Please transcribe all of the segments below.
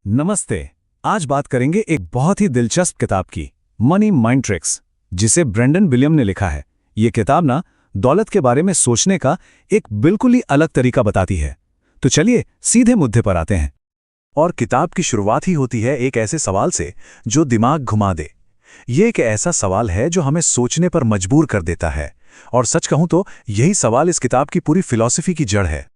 नमस्ते। आज बात करेंगे एक बहुत ही दिलचस्प किताब की, मनी माइंड ट्रिक्स, जिसे ब्रेंडन विलियम ने लिखा है। ये किताब ना दौलत के बारे में सोचने का एक बिल्कुल ही अलग तरीका बताती है। तो चलिए सीधे मुद्दे पर आते हैं। और किताब की शुरुआत ही होती है एक ऐसे सवाल से जो दिमाग घुमा दे। ये एक ऐसा सवाल है जो हमें सोचने पर मजबूर कर देता है, और सच कहूं तो यही सवाल इस किताब की पूरी फिलॉसफी की जड़ है।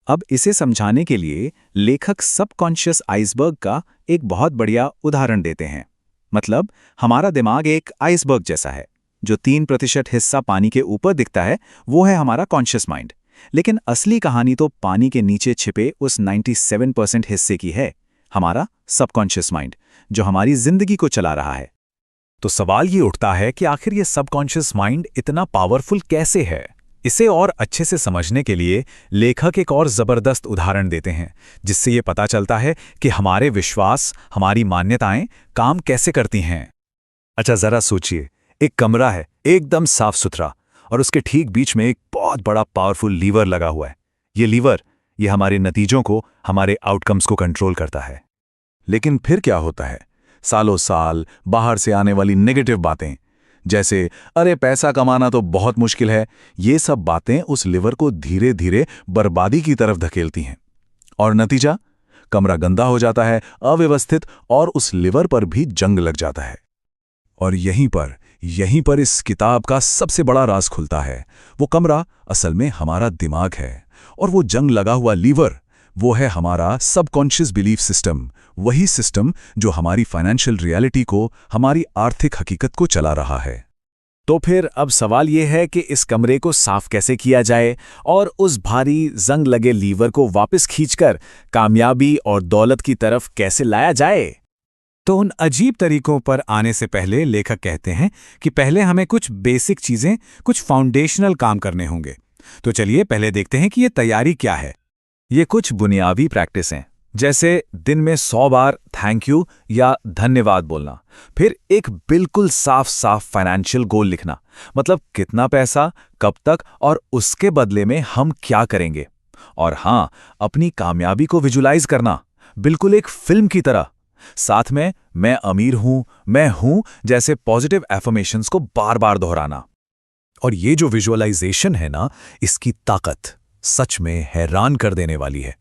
अब इसे समझाने के लिए लेखक सबकॉन्शियस आइसबर्ग का एक बहुत बढ़िया उदाहरण देते हैं। मतलब हमारा दिमाग एक आइसबर्ग जैसा है। जो 3% हिस्सा पानी के ऊपर दिखता है वो है हमारा कॉन्शियस माइंड, लेकिन असली कहानी तो पानी के नीचे छिपे उस 97% हिस्से की है, हमारा सबकॉन्शियस माइंड, जो हमारी जिंदगी को चला रहा है। तो सवाल ये उठता है कि आखिर ये सबकॉन्शियस माइंड इतना पावरफुल कैसे है। इसे और अच्छे से समझने के लिए लेखक एक और जबरदस्त उदाहरण देते हैं, जिससे ये पता चलता है कि हमारे विश्वास, हमारी मान्यताएं काम कैसे करती हैं। अच्छा, जरा सोचिए, एक कमरा है एकदम साफ सुथरा, और उसके ठीक बीच में एक बहुत बड़ा पावरफुल लीवर लगा हुआ है। ये हमारे नतीजों को, हमारे आउटकम्स को कंट्रोल करता है। लेकिन फिर क्या होता है? सालों साल बाहर से आने वाली नेगेटिव बातें, जैसे अरे पैसा कमाना तो बहुत मुश्किल है, ये सब बातें उस लिवर को धीरे धीरे बर्बादी की तरफ धकेलती हैं। और नतीजा, कमरा गंदा हो जाता है, अव्यवस्थित, और उस लिवर पर भी जंग लग जाता है। और यहीं पर इस किताब का सबसे बड़ा राज खुलता है। वो कमरा असल में हमारा दिमाग है, और वो जंग लगा हुआ लीवर, वो है हमारा सबकॉन्शियस बिलीफ सिस्टम। वही सिस्टम जो हमारी फाइनेंशियल रियलिटी को, हमारी आर्थिक हकीकत को चला रहा है। तो फिर अब सवाल ये है कि इस कमरे को साफ कैसे किया जाए और उस भारी जंग लगे लीवर को वापस खींचकर कामयाबी और दौलत की तरफ कैसे लाया जाए। तो उन अजीब तरीकों पर आने से पहले लेखक कहते हैं कि पहले हमें कुछ बेसिक चीजें, कुछ फाउंडेशनल काम करने होंगे। तो चलिए पहले देखते हैं कि ये तैयारी क्या है। ये कुछ बुनियादी प्रैक्टिस हैं, जैसे दिन में 100 बार थैंक यू या धन्यवाद बोलना, फिर एक बिल्कुल साफ साफ फाइनेंशियल गोल लिखना, मतलब कितना पैसा, कब तक, और उसके बदले में हम क्या करेंगे। और हाँ, अपनी कामयाबी को विजुलाइज करना, बिल्कुल एक फिल्म की तरह। साथ में मैं अमीर हूं, मैं हूं जैसे पॉजिटिव एफर्मेशंस को बार बार दोहराना। और ये जो विजुअलाइजेशन है ना, इसकी ताकत सच में हैरान कर देने वाली है।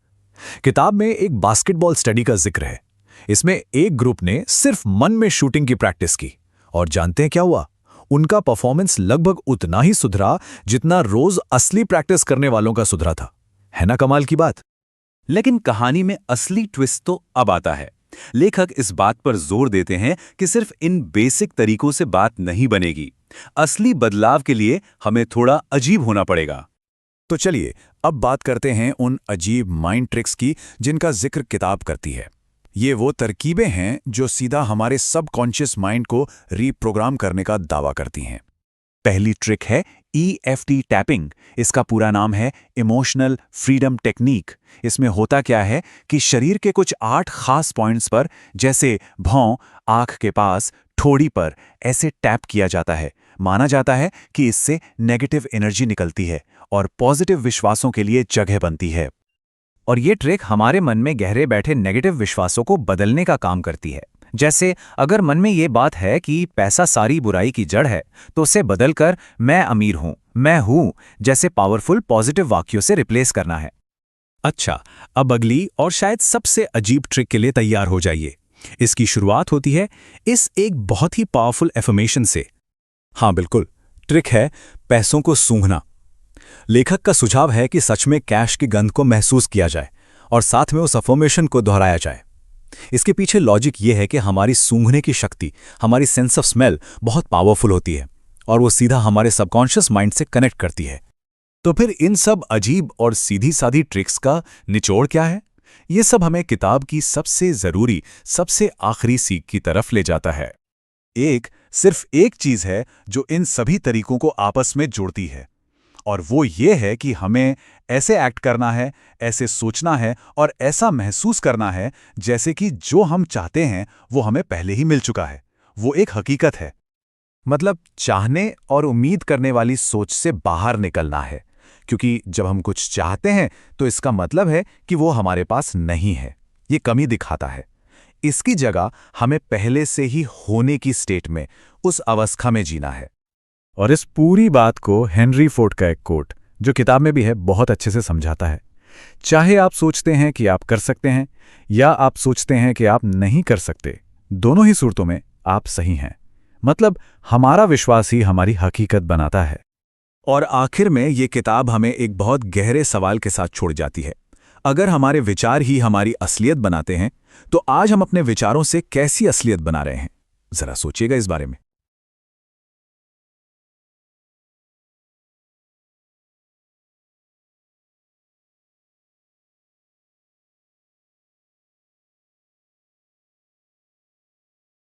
किताब में एक बास्केटबॉल स्टडी का जिक्र है। इसमें एक ग्रुप ने सिर्फ मन में शूटिंग की प्रैक्टिस की, और जानते हैं क्या हुआ? उनका परफॉर्मेंस लगभग उतना ही सुधरा जितना रोज असली प्रैक्टिस करने वालों का सुधरा था। है ना कमाल की बात? लेकिन कहानी में असली ट्विस्ट तो अब आता है। लेखक इस बात पर जोर देते हैं कि सिर्फ इन बेसिक तरीकों से बात नहीं बनेगी। असली बदलाव के लिए हमें थोड़ा अजीब होना पड़ेगा। तो चलिए अब बात करते हैं उन अजीब माइंड ट्रिक्स की जिनका जिक्र किताब करती है। ये वो तरकीबें हैं जो सीधा हमारे सबकॉन्शियस माइंड को रीप्रोग्राम करने का दावा करती हैं। पहली ट्रिक है EFT टैपिंग। इसका पूरा नाम है इमोशनल फ्रीडम टेक्निक। इसमें होता क्या है कि शरीर के कुछ 8 खास पॉइंट्स पर, जैसे भौं, आंख के पास, ठोड़ी पर, ऐसे टैप किया जाता है। माना जाता है कि इससे नेगेटिव एनर्जी निकलती है और पॉजिटिव विश्वासों के लिए जगह बनती है। और ये ट्रिक हमारे मन में गहरे बैठे नेगेटिव विश्वासों को बदलने का काम करती है। जैसे अगर मन में ये बात है कि पैसा सारी बुराई की जड़ है, तो उसे बदलकर मैं अमीर हूं, मैं हूं जैसे पावरफुल पॉजिटिव वाक्यों से रिप्लेस करना है। अच्छा, अब अगली और शायद सबसे अजीब ट्रिक के लिए तैयार हो जाइए। इसकी शुरुआत होती है इस एक बहुत ही पावरफुल एफर्मेशन से। हाँ बिल्कुल, ट्रिक है पैसों को सूंघना। लेखक का सुझाव है कि सच में कैश की गंध को महसूस किया जाए और साथ में उस अफर्मेशन को दोहराया जाए। इसके पीछे लॉजिक ये है कि हमारी सूंघने की शक्ति, हमारी सेंस ऑफ स्मेल बहुत पावरफुल होती है, और वो सीधा हमारे सबकॉन्शियस माइंड से कनेक्ट करती है। तो फिर इन सब अजीब और सीधी सादी ट्रिक्स का निचोड़ क्या है? ये सब हमें किताब की सबसे जरूरी, सबसे आखिरी सीख की तरफ ले जाता है। सिर्फ एक चीज है जो इन सभी तरीकों को आपस में जोड़ती है, और वो ये है कि हमें ऐसे एक्ट करना है, ऐसे सोचना है और ऐसा महसूस करना है जैसे कि जो हम चाहते हैं वो हमें पहले ही मिल चुका है। वो एक हकीकत है। मतलब चाहने और उम्मीद करने वाली सोच से बाहर निकलना है, क्योंकि जब हम कुछ चाहते हैं तो इसका मतलब है कि वो हमारे पास नहीं है। ये कमी दिखाता है। इसकी जगह हमें पहले से ही होने की स्टेट में, उस अवस्था में जीना है। और इस पूरी बात को हेनरी फोर्ड का एक कोट, जो किताब में भी है, बहुत अच्छे से समझाता है। चाहे आप सोचते हैं कि आप कर सकते हैं या आप सोचते हैं कि आप नहीं कर सकते, दोनों ही सूरतों में आप सही हैं। मतलब हमारा विश्वास ही हमारी हकीकत बनाता है। और आखिर में ये किताब हमें एक बहुत गहरे सवाल के साथ छोड़ जाती है। अगर हमारे विचार ही हमारी असलियत बनाते हैं, तो आज हम अपने विचारों से कैसी असलियत बना रहे हैं? जरा सोचिएगा इस बारे में।